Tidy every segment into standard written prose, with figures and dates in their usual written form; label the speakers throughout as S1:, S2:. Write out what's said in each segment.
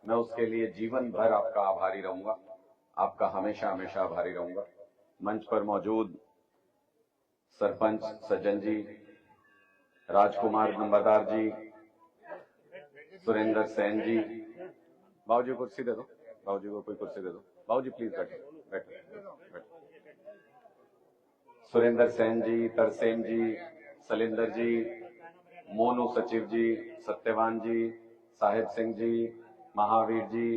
S1: मैं उसके लिए जीवन भर आपका आभारी रहूंगा, आपका हमेशा हमेशा आभारी रहूंगा। मंच पर मौजूद सरपंच सज्जन जी, राजकुमार नंबरदार जी, सुरेंद्र सेन जी, बाबूजी कुर्सी दे दो, बाबूजी को कोई कुर्सी दे दो, बाबूजी प्लीज बैठो बैठो। सुरेंद्र सेन जी, तरसेम जी, सलेंदर जी, मोनू सचिव जी, सत्यवान जी, साहिब सिंह जी, महावीर जी,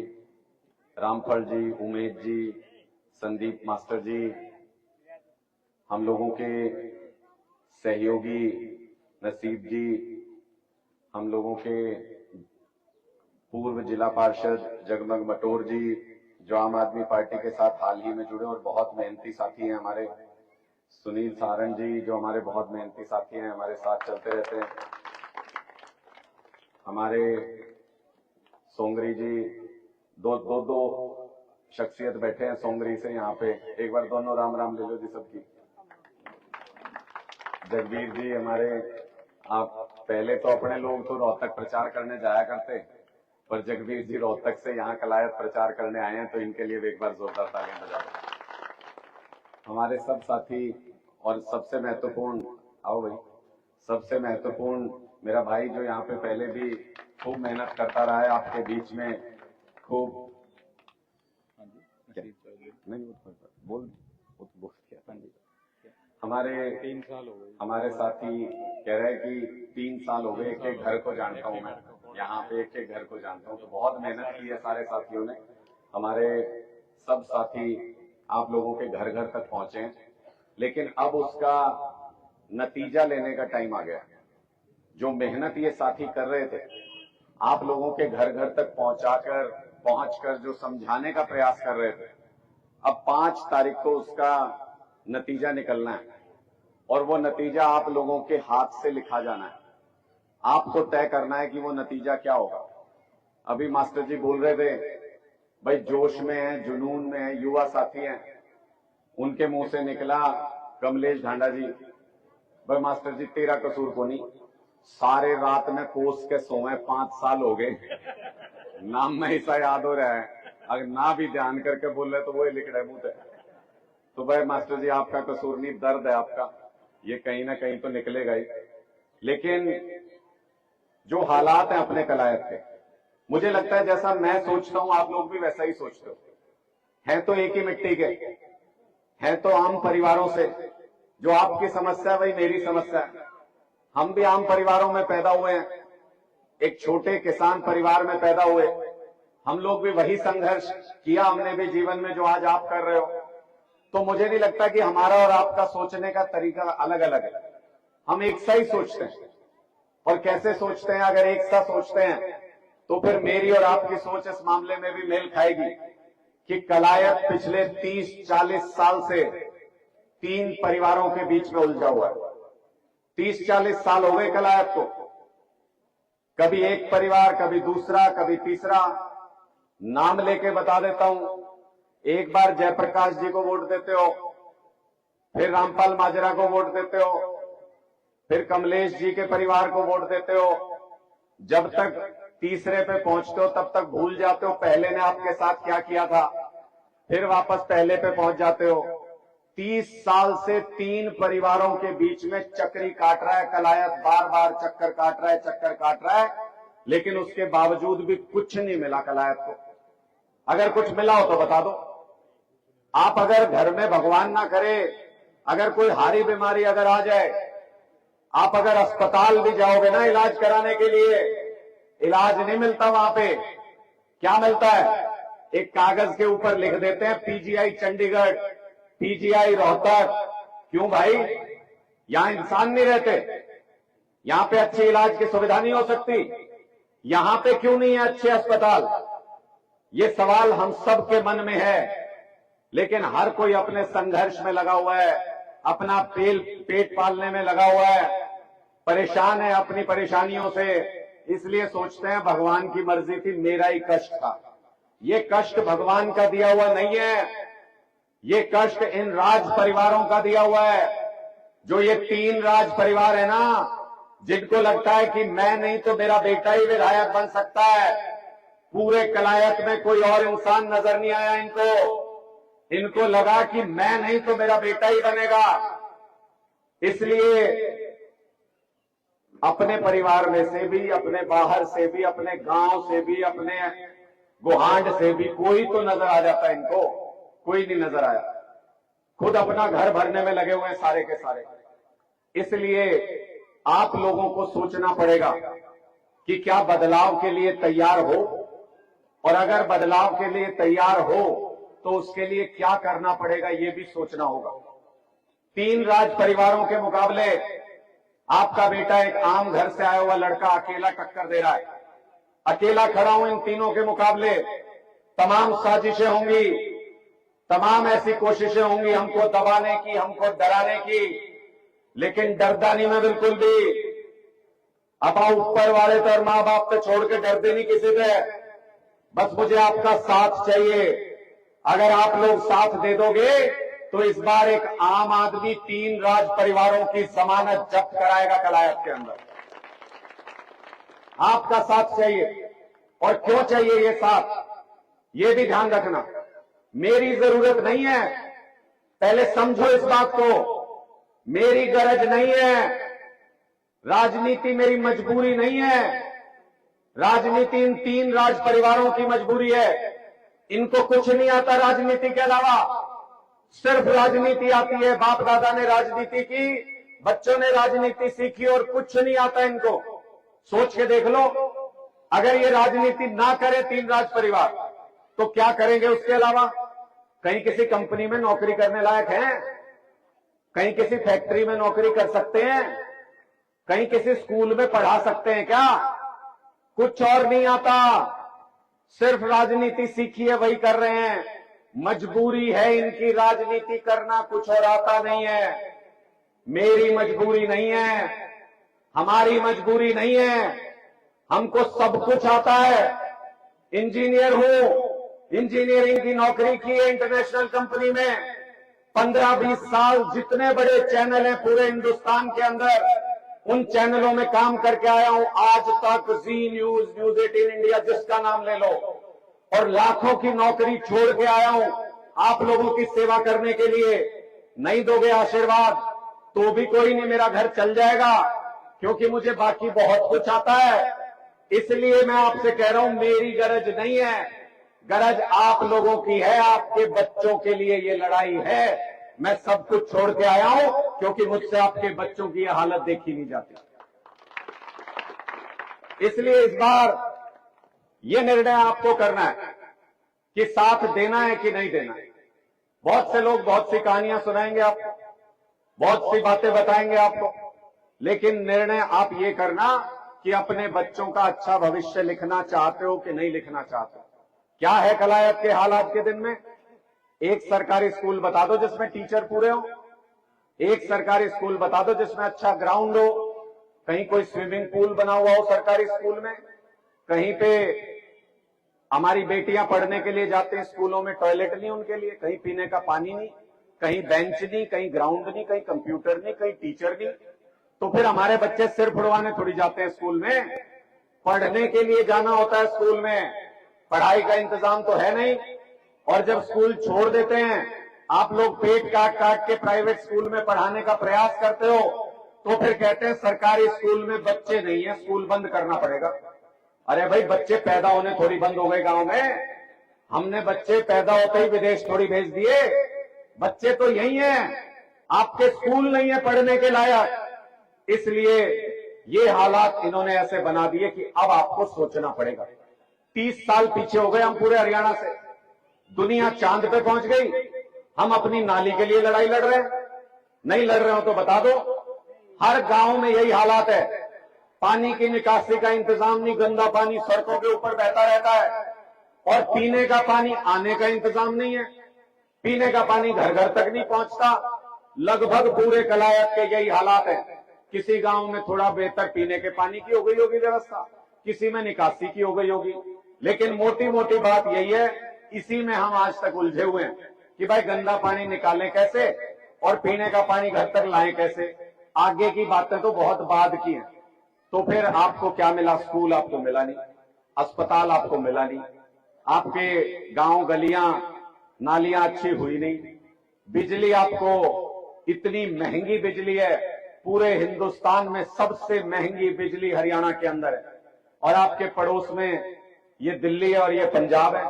S1: रामफल जी, उमेश जी, संदीप मास्टर जी, हम लोगों के सहयोगी नसीब जी, हम लोगों के पूर्व जिला पार्षद जगमग मटोर जी, जो आम आदमी पार्टी के साथ हाल ही में जुड़े और बहुत मेहनती साथी हैं हमारे, सुनील सारण जी, जो हमारे बहुत मेहनती साथी हैं, हमारे साथ चलते रहते हैं, हमारे सोंगरी जी, दो शख्सियत बैठे हैं सोंगरी से यहाँ पे, एक बार दोनों राम राम ले लो जी सबकी। जगवीर जी हमारे, आप पहले तो अपने लोग तो रोहतक प्रचार करने जाया करते, पर जगवीर जी रोहतक से यहाँ कलायत प्रचार करने आए हैं, तो इनके लिए एक बार जोरदार तालियां बजा दो। हमारे सब साथी और सबसे महत्वपूर्ण, आओ भाई, सबसे महत्वपूर्ण मेरा भाई जो यहाँ पे पहले भी खूब मेहनत करता रहा है, आपके बीच में खूब नहीं बोल हमारे 3 साल हो गए, हमारे साथी कह रहे हैं कि 3 साल हो गए, एक एक घर को जानता हूं मैं, यहाँ पे एक एक घर को जानता हूं, तो बहुत मेहनत की है सारे साथियों ने। हमारे सब साथी आप लोगों के घर घर तक पहुंचे हैं, लेकिन अब उसका नतीजा लेने का टाइम आ गया। जो मेहनत ये साथी कर रहे थे, आप लोगों के घर घर तक पहुंचकर जो समझाने का प्रयास कर रहे थे, अब 5 तारीख को उसका नतीजा निकलना है और वो नतीजा आप लोगों के हाथ से लिखा जाना है। आपको तय करना है कि वो नतीजा क्या होगा। अभी मास्टर जी बोल रहे थे, भाई जोश में है, जुनून में है, युवा साथी हैं, उनके मुंह से निकला कमलेश ढांडा जी, भाई मास्टर जी तेरा कसूर को नहीं, सारे रात में कोस के सोए 5 साल हो गए, नाम में ऐसा याद हो रहा है, अगर ना भी ध्यान करके बोल रहे तो वो लिख रहे मुंह पे। तो भाई मास्टर जी आपका कसूर नहीं, दर्द है आपका, ये कहीं ना कहीं तो निकलेगा ही। लेकिन जो हालात हैं अपने कलायत के, मुझे लगता है जैसा मैं सोचता हूं आप लोग भी वैसा ही सोचते हो। हैं तो एक ही मिट्टी के, हैं तो आम परिवारों से, जो आपकी समस्या वही मेरी समस्या है। हम भी आम परिवारों में पैदा हुए हैं, एक छोटे किसान परिवार में पैदा हुए, हम लोग भी वही संघर्ष किया हमने भी जीवन में जो आज आप कर रहे हो। तो मुझे नहीं लगता कि हमारा और आपका सोचने का तरीका अलग अलग है, हम एक सा ही सोचते हैं। और कैसे सोचते हैं, अगर एक सा सोचते हैं तो फिर मेरी और आपकी सोच इस मामले में भी मेल खाएगी कि कलायत पिछले 30-40 साल से 3 परिवारों के बीच में उलझा हुआ है। 30-40 साल हो गए कलायत को, कभी एक परिवार, कभी दूसरा, कभी तीसरा। नाम लेके बता देता हूं, एक बार जयप्रकाश जी को वोट देते हो, फिर रामपाल माजरा को वोट देते हो, फिर कमलेश जी के परिवार को वोट देते हो, जब तक तीसरे पे पहुंचते हो तब तक भूल जाते हो पहले ने आपके साथ क्या किया था, फिर वापस पहले पे पहुंच जाते हो। 30 साल से 3 परिवारों के बीच में चक्री काट रहा है कलायत, बार बार चक्कर काट रहा है, लेकिन उसके बावजूद भी कुछ नहीं मिला कलायत को। अगर कुछ मिला हो तो बता दो। आप अगर घर में भगवान ना करे, अगर कोई हारी बीमारी अगर आ जाए, आप अगर अस्पताल भी जाओगे ना इलाज कराने के लिए, इलाज नहीं मिलता वहां पे। क्या मिलता है, एक कागज के ऊपर लिख देते हैं पीजीआई चंडीगढ़, पीजीआई रोहतक। क्यों भाई, यहां इंसान नहीं रहते, यहां पे अच्छे इलाज की सुविधा नहीं हो सकती, यहां पे क्यों नहीं है अच्छे अस्पताल? ये सवाल हम सब के मन में है, लेकिन हर कोई अपने संघर्ष में लगा हुआ है, अपना पेट पालने में लगा हुआ है, परेशान है अपनी परेशानियों से, इसलिए सोचते हैं भगवान की मर्जी थी, मेरा ही कष्ट था। ये कष्ट भगवान का दिया हुआ नहीं है, ये कष्ट इन राज परिवारों का दिया हुआ है। जो ये 3 राज परिवार है ना, जिनको लगता है कि मैं नहीं तो मेरा बेटा ही विधायक बन सकता है, पूरे कलायत में कोई और इंसान नजर नहीं आया इनको लगा कि मैं नहीं तो मेरा बेटा ही बनेगा। इसलिए अपने परिवार में से भी, अपने बाहर से भी, अपने गांव से भी, अपने गुहांड से भी कोई तो नजर आ जाता है इनको, कोई नहीं नजर आया। खुद अपना घर भरने में लगे हुए हैं सारे के सारे। इसलिए आप लोगों को सोचना पड़ेगा कि क्या बदलाव के लिए तैयार हो, और अगर बदलाव के लिए तैयार हो तो उसके लिए क्या करना पड़ेगा ये भी सोचना होगा। 3 राज परिवारों के मुकाबले आपका बेटा एक आम घर से आया हुआ लड़का अकेला टक्कर दे रहा है। अकेला खड़ा हूं इन तीनों के मुकाबले। तमाम साजिशें होंगी, तमाम ऐसी कोशिशें होंगी हमको दबाने की, हमको डराने की, लेकिन डरदा नहीं मैं बिल्कुल भी। अपा ऊपर वाले तो और मां बाप पे छोड़ के डरते नहीं किसी पे। बस मुझे आपका साथ चाहिए। अगर आप लोग साथ दे दोगे तो इस बार एक आम आदमी 3 राज परिवारों की जमानत जब्त कराएगा कलायत के अंदर। आपका साथ चाहिए। और क्यों चाहिए ये साथ, ये भी ध्यान रखना। मेरी जरूरत नहीं है, पहले समझो इस बात को। मेरी गरज नहीं है, राजनीति मेरी मजबूरी नहीं है। राजनीति इन 3 राज परिवारों की मजबूरी है। इनको कुछ नहीं आता राजनीति के अलावा, सिर्फ राजनीति आती है। बाप दादा ने राजनीति की, बच्चों ने राजनीति सीखी और कुछ नहीं आता इनको। सोच के देख लो, अगर ये राजनीति ना करे 3 राज परिवार तो क्या करेंगे उसके अलावा? कहीं किसी कंपनी में नौकरी करने लायक हैं? कहीं किसी फैक्ट्री में नौकरी कर सकते हैं? कहीं किसी स्कूल में पढ़ा सकते हैं क्या? कुछ और नहीं आता, सिर्फ राजनीति सीखी है वही कर रहे हैं। मजबूरी है इनकी राजनीति करना, कुछ और आता नहीं है। मेरी मजबूरी नहीं है, हमारी मजबूरी नहीं है। हमको सब कुछ आता है। इंजीनियर हूं, इंजीनियरिंग की नौकरी की है इंटरनेशनल कंपनी में। 15-20 साल जितने बड़े चैनल हैं पूरे हिंदुस्तान के अंदर, उन चैनलों में काम करके आया हूं। आज तक जी न्यूज, न्यूज 18 इंडिया, जिसका नाम ले लो, और लाखों की नौकरी छोड़ के आया हूं आप लोगों की सेवा करने के लिए। नहीं दोगे आशीर्वाद तो भी कोई नहीं, मेरा घर चल जाएगा, क्योंकि मुझे बाकी बहुत कुछ आता है। इसलिए मैं आपसे कह रहा हूं, मेरी गरज नहीं है, गरज आप लोगों की है। आपके बच्चों के लिए ये लड़ाई है। मैं सब कुछ छोड़ के आया हूं क्योंकि मुझसे आपके बच्चों की यह हालत देखी नहीं जाती। इसलिए इस बार ये निर्णय आपको करना है कि साथ देना है कि नहीं देना है। बहुत से लोग बहुत सी कहानियां सुनाएंगे आपको, बहुत सी बातें बताएंगे आपको, लेकिन निर्णय आप ये करना कि अपने बच्चों का अच्छा भविष्य लिखना चाहते हो कि नहीं लिखना चाहते हो। क्या है कलायत के हाल आज के दिन में? एक सरकारी स्कूल बता दो जिसमें टीचर पूरे हो, एक सरकारी स्कूल बता दो जिसमें अच्छा ग्राउंड हो, कहीं कोई स्विमिंग पूल बना हुआ हो सरकारी स्कूल में, कहीं पे हमारी बेटियां पढ़ने के लिए जाते हैं स्कूलों में टॉयलेट नहीं उनके लिए, कहीं पीने का पानी नहीं, कहीं बेंच नहीं, कहीं ग्राउंड नहीं, कहीं कंप्यूटर नहीं, कहीं टीचर नहीं। तो फिर हमारे बच्चे सिर फुड़वाने थोड़ी जाते हैं स्कूल में, पढ़ने के लिए जाना होता है स्कूल में। पढ़ाई का इंतजाम तो है नहीं। और जब स्कूल छोड़ देते हैं आप लोग, पेट काट काट के प्राइवेट स्कूल में पढ़ाने का प्रयास करते हो, तो फिर कहते हैं सरकारी स्कूल में बच्चे नहीं है, स्कूल बंद करना पड़ेगा। अरे भाई, बच्चे पैदा होने थोड़ी बंद हो गए गांव में। हमने बच्चे पैदा होते ही विदेश थोड़ी भेज दिए। बच्चे तो यही हैं, आपके स्कूल नहीं है पढ़ने के लायक। इसलिए ये हालात इन्होंने ऐसे बना दिए कि अब आपको सोचना पड़ेगा। 30 साल पीछे हो गए हम पूरे हरियाणा से। दुनिया चांद पे पहुंच गई, हम अपनी नाली के लिए लड़ाई लड़ रहे हैं। नहीं लड़ रहे हो तो बता दो। हर गांव में यही हालात है। पानी की निकासी का इंतजाम नहीं, गंदा पानी सड़कों के ऊपर बहता रहता है, और पीने का पानी आने का इंतजाम नहीं है। पीने का पानी घर घर तक नहीं पहुंचता। लगभग पूरे कलायत के यही हालात है। किसी गांव में थोड़ा बेहतर पीने के पानी की हो गई होगी व्यवस्था, किसी में निकासी की हो गई होगी, लेकिन मोटी मोटी बात यही है, इसी में हम आज तक उलझे हुए हैं कि भाई गंदा पानी निकालें कैसे और पीने का पानी घर तक लाएं कैसे। आगे की बातें तो बहुत बाद की हैं। तो फिर आपको क्या मिला? स्कूल आपको मिला नहीं, अस्पताल आपको मिला नहीं, आपके गांव गलियां नालियां अच्छी हुई नहीं, बिजली आपको इतनी महंगी बिजली है, पूरे हिंदुस्तान में सबसे महंगी बिजली हरियाणा के अंदर है, और आपके पड़ोस में ये दिल्ली है और ये पंजाब है,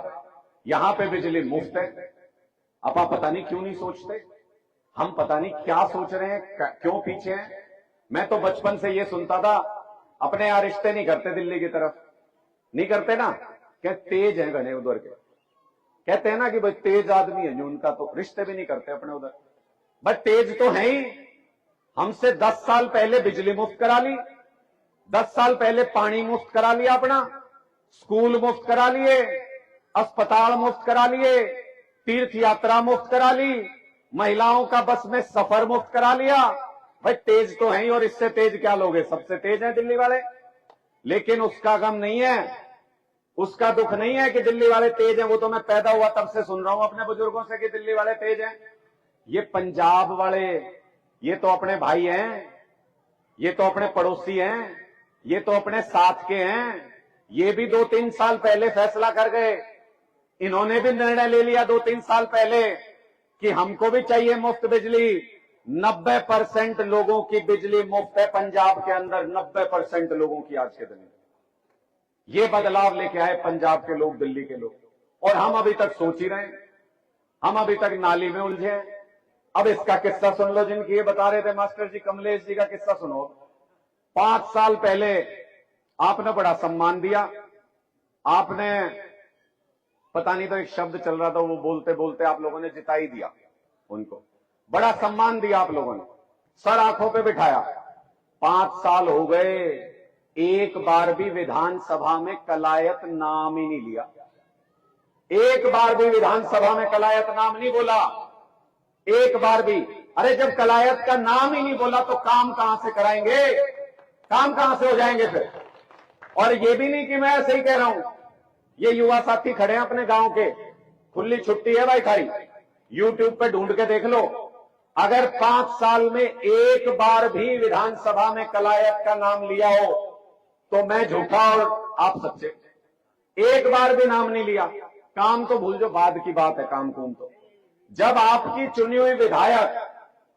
S1: यहां पे बिजली मुफ्त है। अब आप पता नहीं क्यों नहीं सोचते, हम पता नहीं क्या सोच रहे हैं, क्यों पीछे हैं। मैं तो बचपन से ये सुनता था, अपने यहाँ रिश्ते नहीं करते दिल्ली की तरफ, नहीं करते ना, क्या तेज है घने उधर के, कहते हैं ना कि भाई तेज आदमी है जो, उनका तो रिश्ते भी नहीं करते अपने उधर। बट तेज तो है ही, हमसे 10 साल पहले बिजली मुफ्त करा ली, 10 साल पहले पानी मुफ्त करा लिया अपना, स्कूल मुफ्त करा लिए, अस्पताल मुफ्त करा लिए, तीर्थ यात्रा मुफ्त करा ली, महिलाओं का बस में सफर मुफ्त करा लिया। भाई तेज तो है ही, और इससे तेज क्या लोगे, सबसे तेज है दिल्ली वाले। लेकिन उसका गम नहीं है, उसका दुख नहीं है कि दिल्ली वाले तेज हैं, वो तो मैं पैदा हुआ तब से सुन रहा हूं अपने बुजुर्गों से कि दिल्ली वाले तेज हैं। ये पंजाब वाले, ये तो अपने भाई हैं, ये तो अपने पड़ोसी हैं, ये तो अपने साथ के हैं, ये भी 2-3 साल पहले फैसला कर गए, इन्होंने भी निर्णय ले लिया 2-3 साल पहले कि हमको भी चाहिए मुफ्त बिजली। 90% लोगों की बिजली मुफ्त है पंजाब के अंदर, 90% लोगों की आज के दिन। ये बदलाव लेके आए पंजाब के लोग, दिल्ली के लोग, और हम अभी तक सोच ही रहे हैं, हम अभी तक नाली में उलझे हैं। अब इसका किस्सा सुन लो, जिनकी ये बता रहे थे मास्टर जी, कमलेश जी का किस्सा सुनो। 5 साल पहले आपने बड़ा सम्मान दिया, आपने पता नहीं तो एक शब्द चल रहा था, वो बोलते बोलते आप लोगों ने जिता ही दिया उनको, बड़ा सम्मान दिया आप लोगों ने, सर आंखों पे बिठाया। 5 साल हो गए, एक बार भी विधानसभा में कलायत नाम ही नहीं लिया, एक बार भी विधानसभा में कलायत नाम नहीं बोला, एक बार भी। अरे जब कलायत का नाम ही नहीं बोला तो काम कहां से कराएंगे, काम कहां से हो जाएंगे फिर। और ये भी नहीं कि मैं ऐसे ही कह रहा हूं, ये युवा साथी खड़े हैं अपने गांव के, खुली छुट्टी है भाई खाई, यूट्यूब पे ढूंढ के देख लो। अगर 5 साल में एक बार भी विधानसभा में कलायत का नाम लिया हो तो मैं झूठा और आप सच्चे। एक बार भी नाम नहीं लिया, काम तो भूल जो, बाद की बात है काम कुम तो। जब आपकी चुनी हुई विधायक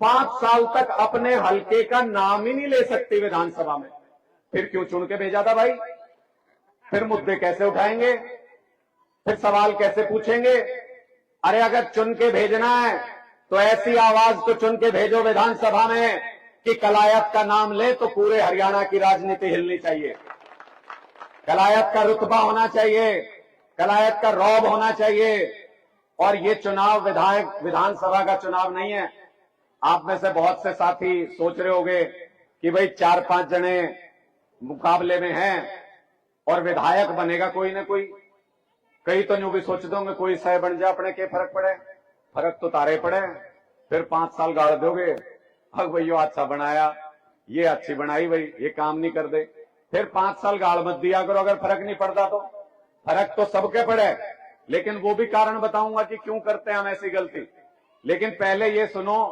S1: 5 साल तक अपने हलके का नाम ही नहीं ले सकती विधानसभा में, फिर क्यों चुन के भेजा था भाई, फिर मुद्दे कैसे उठाएंगे, फिर सवाल कैसे पूछेंगे। अरे अगर चुन के भेजना है तो ऐसी आवाज तो चुन के भेजो विधानसभा में कि कलायत का नाम ले तो पूरे हरियाणा की राजनीति हिलनी चाहिए, कलायत का रुतबा होना चाहिए, कलायत का रौब होना चाहिए। और ये चुनाव विधानसभा का चुनाव नहीं है। आप में से बहुत से साथी सोच रहे होंगे कि भाई 4-5 जने मुकाबले में हैं और विधायक बनेगा कोई ना कोई। कई तो यूं भी सोचते होंगे कोई सह बन जाए, अपने के फर्क पड़े, फर्क तो तारे पड़े। फिर 5 साल गाड़ दोगे, अब भाई यो अच्छा बनाया, ये अच्छी बनाई भाई, ये काम नहीं कर दे, फिर 5 साल गाड़ मत दिया करो अगर फर्क नहीं पड़ता तो। फर्क तो सबके पड़े, लेकिन वो भी कारण बताऊंगा कि क्यों करते हैं हम ऐसी गलती। लेकिन पहले ये सुनो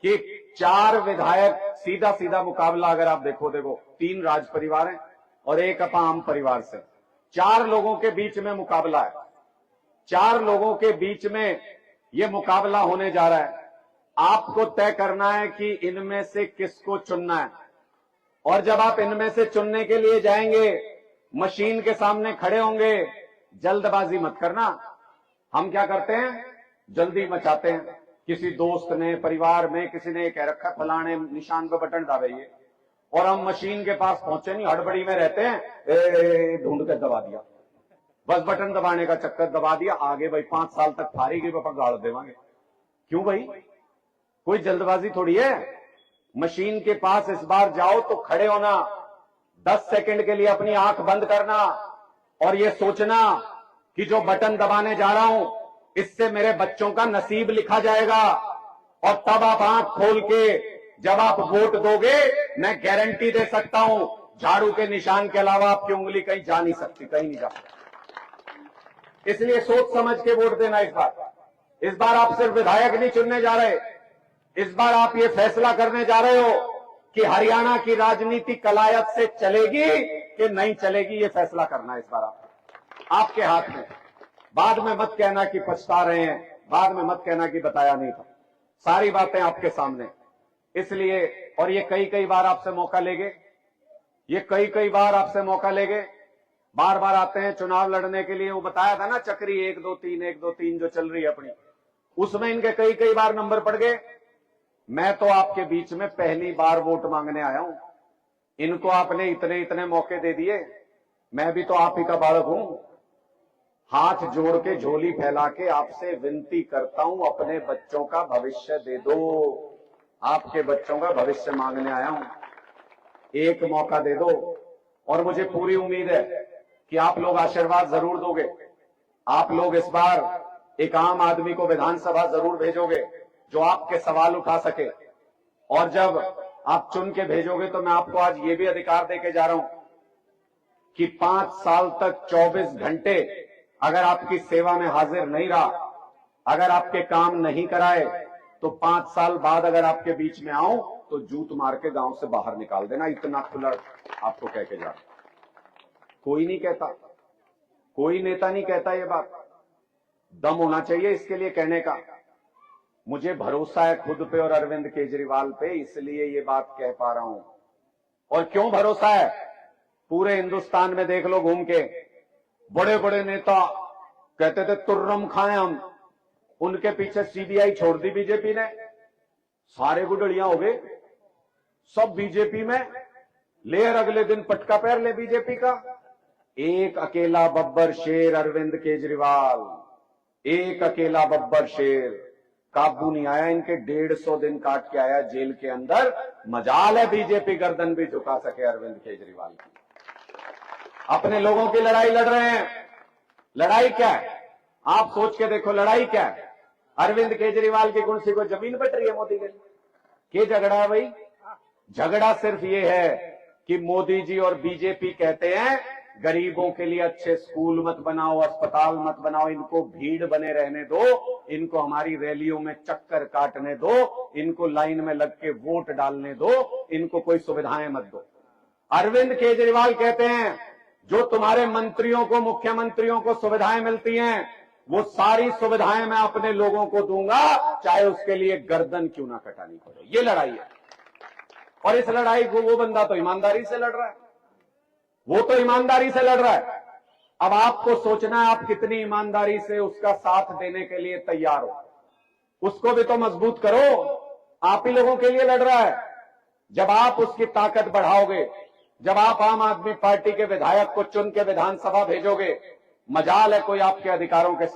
S1: कि 4 विधायक सीधा सीधा मुकाबला, अगर आप देखो 3 राज परिवार हैं और एक आम परिवार से, 4 लोगों के बीच में मुकाबला है। 4 लोगों के बीच में ये मुकाबला होने जा रहा है। आपको तय करना है कि इनमें से किसको चुनना है। और जब आप इनमें से चुनने के लिए जाएंगे, मशीन के सामने खड़े होंगे, जल्दबाजी मत करना। हम क्या करते हैं, जल्दी मचाते हैं। किसी दोस्त ने, परिवार में किसी ने कह रखा फलाने निशान पे बटन दाबिए, और हम मशीन के पास पहुंचे नहीं, हड़बड़ी में रहते हैं, ढूंढ कर दबा दिया, बस बटन दबाने का चक्कर दबा दिया, आगे भाई 5 साल तक फारी की पापा गाड़ देवांगे। क्यों भाई, कोई जल्दबाजी थोड़ी है। मशीन के पास इस बार जाओ तो खड़े होना, 10 सेकंड के लिए अपनी आंख बंद करना और ये सोचना कि जो बटन दबाने जा रहा हूं इससे मेरे बच्चों का नसीब लिखा जाएगा। और तब आप आंख खोल के जब आप वोट दोगे, मैं गारंटी दे सकता हूं, झाड़ू के निशान के अलावा आपकी उंगली कहीं जा नहीं सकती, कहीं नहीं जा सकती। इसलिए सोच समझ के वोट देना। इस बार आप सिर्फ विधायक नहीं चुनने जा रहे, इस बार आप ये फैसला करने जा रहे हो कि हरियाणा की राजनीति कलायत से चलेगी कि नहीं चलेगी, ये फैसला करना है इस बार आपके हाथ में। बाद में मत कहना कि पछता रहे हैं, बाद में मत कहना कि बताया नहीं था। सारी बातें आपके सामने, इसलिए और ये कई बार आपसे मौका लेंगे, ये कई बार आपसे मौका लेंगे। बार बार आते हैं चुनाव लड़ने के लिए। वो बताया था ना चक्री 1 2 3 1 2 3 जो चल रही है अपनी, उसमें इनके कई बार नंबर पड़ गए। मैं तो आपके बीच में पहली बार वोट मांगने आया हूं। इनको आपने इतने मौके दे दिए। मैं भी तो आप ही का बालक हूं। हाथ जोड़ के झोली फैला के आपसे विनती करता हूं, अपने बच्चों का भविष्य दे दो। आपके बच्चों का भविष्य मांगने आया हूं, एक मौका दे दो। और मुझे पूरी उम्मीद है कि आप लोग आशीर्वाद जरूर दोगे। आप लोग इस बार एक आम आदमी को विधानसभा जरूर भेजोगे जो आपके सवाल उठा सके। और जब आप चुन के भेजोगे तो मैं आपको आज ये भी अधिकार देके जा रहा हूं कि 5 साल तक 24 घंटे अगर आपकी सेवा में हाजिर नहीं रहा, अगर आपके काम नहीं कराए, तो 5 साल बाद अगर आपके बीच में आऊं तो जूत मार के गांव से बाहर निकाल देना। इतना खुला आपको कह के जा रहा। कोई नहीं कहता, कोई नेता नहीं कहता ये बात। दम होना चाहिए इसके लिए कहने का। मुझे भरोसा है खुद पे और अरविंद केजरीवाल पे, इसलिए ये बात कह पा रहा हूं। और क्यों भरोसा है? पूरे हिंदुस्तान में देख लो घूम के, बड़े बड़े नेता कहते थे तुर्रम खाएं हम, उनके पीछे सीबीआई छोड़ दी बीजेपी ने, सारे गुडड़ियां हो गए सब बीजेपी में। लेर अगले दिन पटका पैर ले बीजेपी का। एक अकेला बब्बर शेर अरविंद केजरीवाल, एक अकेला बब्बर शेर, काबू नहीं आया। इनके 150 दिन काट के आया जेल के अंदर। मजाल है बीजेपी गर्दन भी झुका सके अरविंद केजरीवाल की। अपने लोगों की लड़ाई लड़ रहे हैं। लड़ाई क्या है आप सोच के देखो, लड़ाई क्या है? अरविंद केजरीवाल की कुर्सी को जमीन बट रही है मोदी के लिए। झगड़ा है भाई? झगड़ा सिर्फ ये है कि मोदी जी और बीजेपी कहते हैं गरीबों के लिए अच्छे स्कूल मत बनाओ, अस्पताल मत बनाओ, इनको भीड़ बने रहने दो, इनको हमारी रैलियों में चक्कर काटने दो, इनको लाइन में लग के वोट डालने दो, इनको कोई सुविधाएं मत दो। अरविंद केजरीवाल कहते हैं जो तुम्हारे मंत्रियों को, मुख्यमंत्रियों को सुविधाएं मिलती हैं, वो सारी सुविधाएं मैं अपने लोगों को दूंगा, चाहे उसके लिए गर्दन क्यों ना कटानी पड़े। ये लड़ाई है। और इस लड़ाई को वो बंदा तो ईमानदारी से लड़ रहा है, वो तो ईमानदारी से लड़ रहा है। अब आपको सोचना है आप कितनी ईमानदारी से उसका साथ देने के लिए तैयार हो। उसको भी तो मजबूत करो। आप ही लोगों के लिए लड़ रहा है। जब आप उसकी ताकत बढ़ाओगे, जब आप आम आदमी पार्टी के विधायक को चुन के विधानसभा भेजोगे, मजाल है कोई आपके अधिकारों के साथ